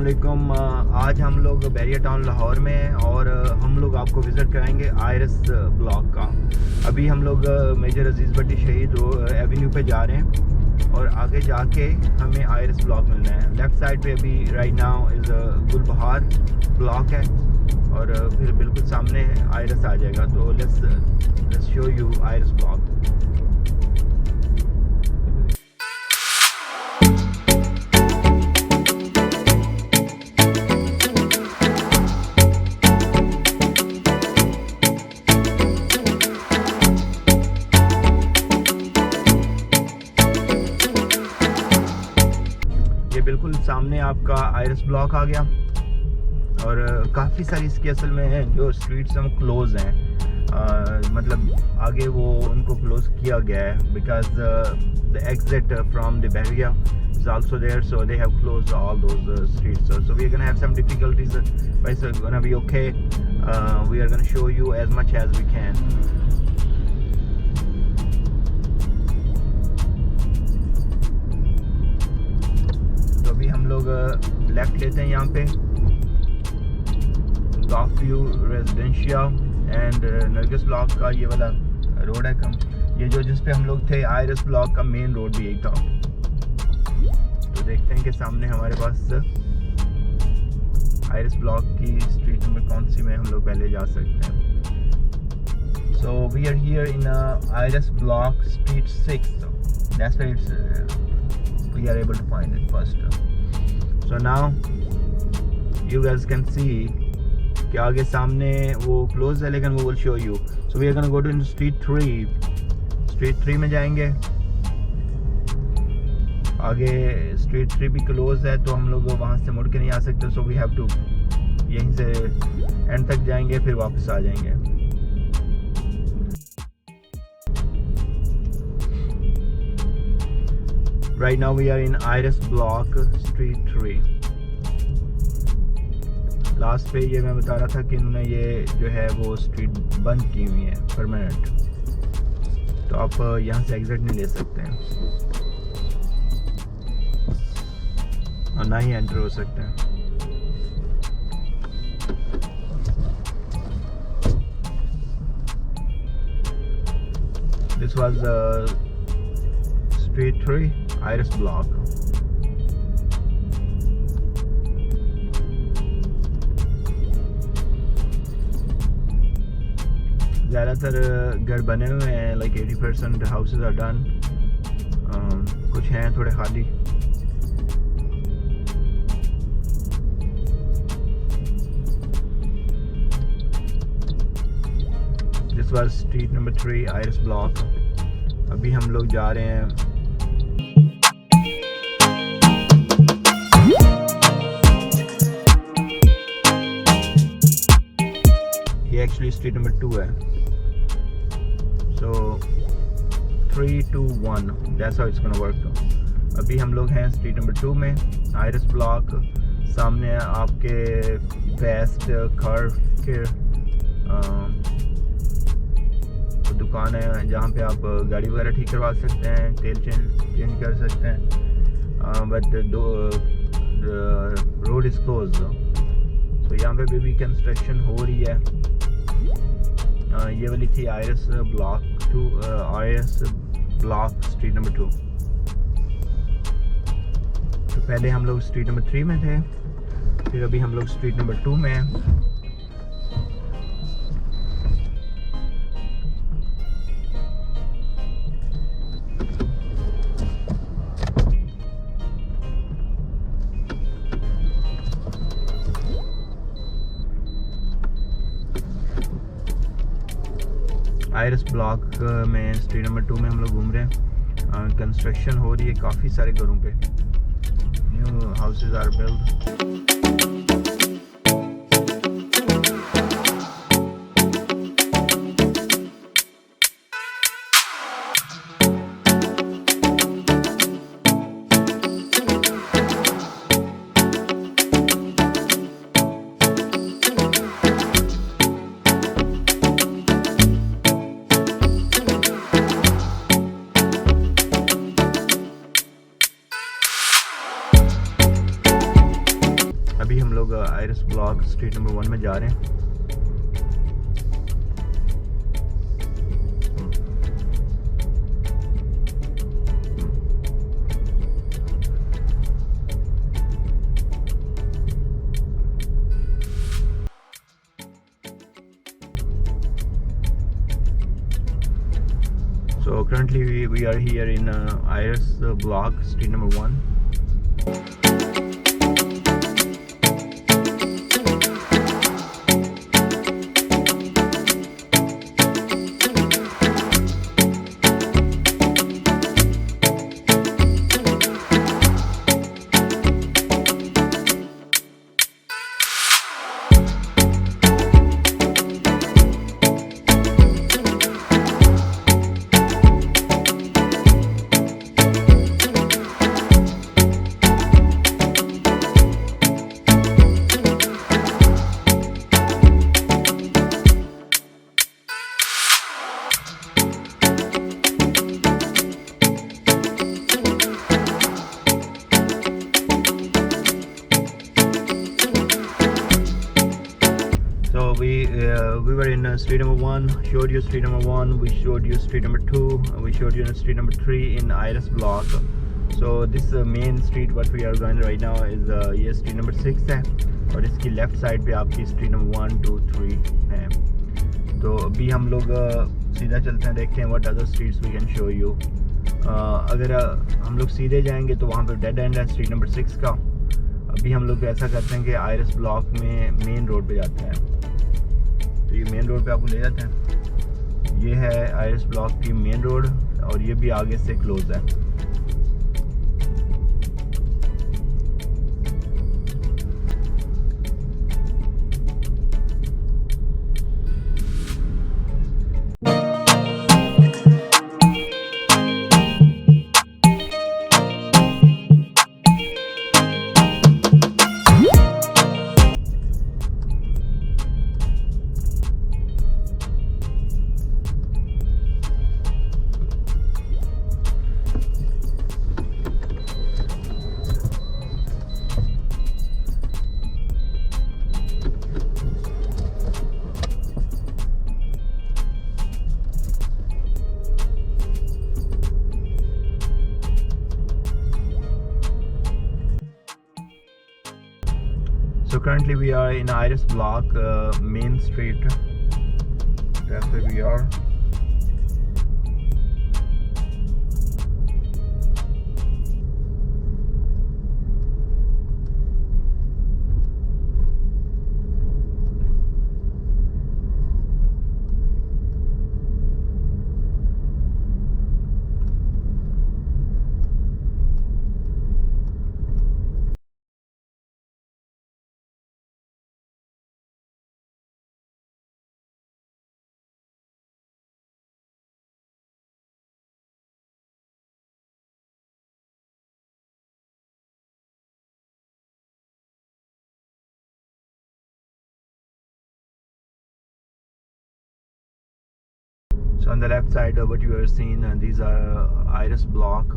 अस्सलामुअलैकुम। आज हम लोग बहरिया टाउन लाहौर में हैं और हम लोग आपको विज़िट कराएंगे आयरस ब्लॉक का। अभी हम लोग मेजर अजीज़ भट्टी शहीद एवेन्यू पे जा रहे हैं और आगे जाके हमें आयरस ब्लॉक मिलना है। लेफ़्ट साइड पे अभी राइट नाउ इज़ गुल बहार ब्लॉक है और फिर बिल्कुल सामने आयरस आ जाएगा। तो let's show you Iris block. बिल्कुल सामने आपका आयरस ब्लॉक आ गया और काफ़ी सारी इसकी असल में जो स्ट्रीट्स हम क्लोज़ हैं, मतलब आगे वो उनको क्लोज़ किया गया है because the exit from the Bahria is also there, so they have closed all those streets, so we're gonna have some difficulties, but it's gonna be okay. We are gonna show you as much as we can. अभी हम लोग left लेते हैं यहाँ पे गाफयू residencia and Nargis block का ये वाला रोड है कम, ये जो जिस पे हम लोग थे आयरस ब्लॉक का मेन रोड भी यही था। तो देखते हैं कि सामने हमारे पास आयरस ब्लॉक की स्ट्रीट नंबर कौन सी में हम लोग पहले जा सकते हैं। So we are here in Iris block street 6, that's where it's we are able to find it first. So now you guys can see कि आगे सामने वो close है लेकिन वो will show you. So we are gonna go to street 3. Street 3 में जाएंगे। आगे street 3 भी close है तो हम लोग वहाँ से मुड़ के नहीं आ सकते, so we have to यहीं से end तक जाएंगे फिर वापस आ जाएंगे। Right now we are in Iris Block Street 3. Last पे ये मैं बता रहा था कि इन्होंने ये जो है वो स्ट्रीट बंद की हुई है परमानेंट, तो आप यहाँ से एग्जिट नहीं ले सकते हैं और ना ही एंटर हो सकते हैं। This was Street 3 Iris Block. ज़्यादातर घर बने हुए हैं, लाइक 80% हाउसेस आर डन, कुछ हैं थोड़े खाली। दिस वाज स्ट्रीट नंबर 3 आयरस ब्लॉक। अभी हम लोग जा रहे हैं एक्चुअली स्ट्रीट नंबर 2 है, सो 3, 2, 1 that's how it's gonna work. अभी हम लोग हैं स्ट्रीट नंबर 2 में आयरस ब्लॉक। सामने आपके वेस्ट कर्व के दुकान है जहाँ पे आप गाड़ी वगैरह ठीक करवा सकते हैं, तेल चेंज कर सकते हैं, बट रोड इज़ क्लोज। तो यहाँ पे भी कंस्ट्रक्शन हो रही है। ये वाली थी आयरस ब्लॉक 2, आयरस ब्लॉक स्ट्रीट नंबर 2। तो पहले हम लोग स्ट्रीट नंबर 3 में थे, फिर अभी हम लोग स्ट्रीट नंबर 2 में हैं। आयरस ब्लॉक में स्ट्रीट नंबर 2 में हम लोग घूम रहे हैं। कंस्ट्रक्शन हो रही है काफ़ी सारे घरों पे, new houses are build. Street number 1 में जा रहे हैं। So currently we are here in Iris Block, street number 1. So we were in street number 1, showed you street number 1, we showed you street number 2, we showed you street number 3 in Iris Block. So this main street what we are going right now is ये street number 6 है और इसकी left side पे आपकी street number 1, 2, 3 है। तो अभी हम लोग सीधा चलते हैं, देखते हैं what other streets we can show you. अगर हम लोग सीधे जाएंगे तो वहाँ पे डेड एंड है street number 6 का। अभी हम लोग ऐसा करते हैं कि आयरस ब्लॉक में मेन रोड पे जाते हैं। तो ये मेन रोड पे आपको ले जाते हैं। ये है आयरस ब्लॉक की मेन रोड और ये भी आगे से क्लोज है। So currently we are in Iris Block main street. That's where we are. So on the left side of what you are seeing, these are Iris Block.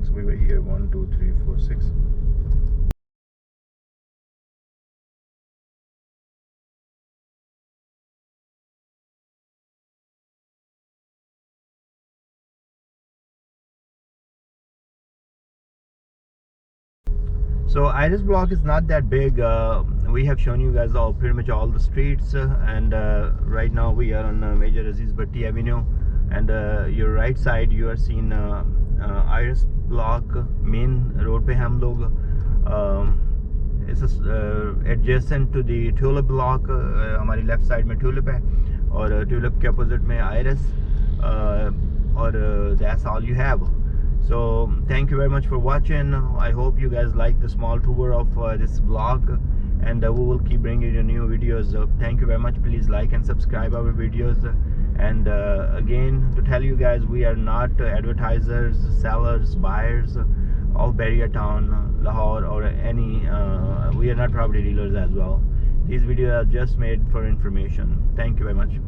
So we were here 1, 2, 3, 4, 6. So Iris Block is not that big. We have shown you guys pretty much all the streets, and right now we are on Major Aziz Bhatti Avenue, and your right side you are seeing Iris Block main road पे हम लोग It's adjacent to the tulip block. हमारी left side में tulip है और tulip के opposite में iris और that's all you have. So thank you very much for watching. I hope you guys like the small tour of this vlog, and we will keep bringing you new videos. Thank you very much. Please like and subscribe our videos. And again, to tell you guys, we are not advertisers, sellers, buyers of Bahria town, Lahore, or any we are not property dealers as well. These videos are just made for information. Thank you very much.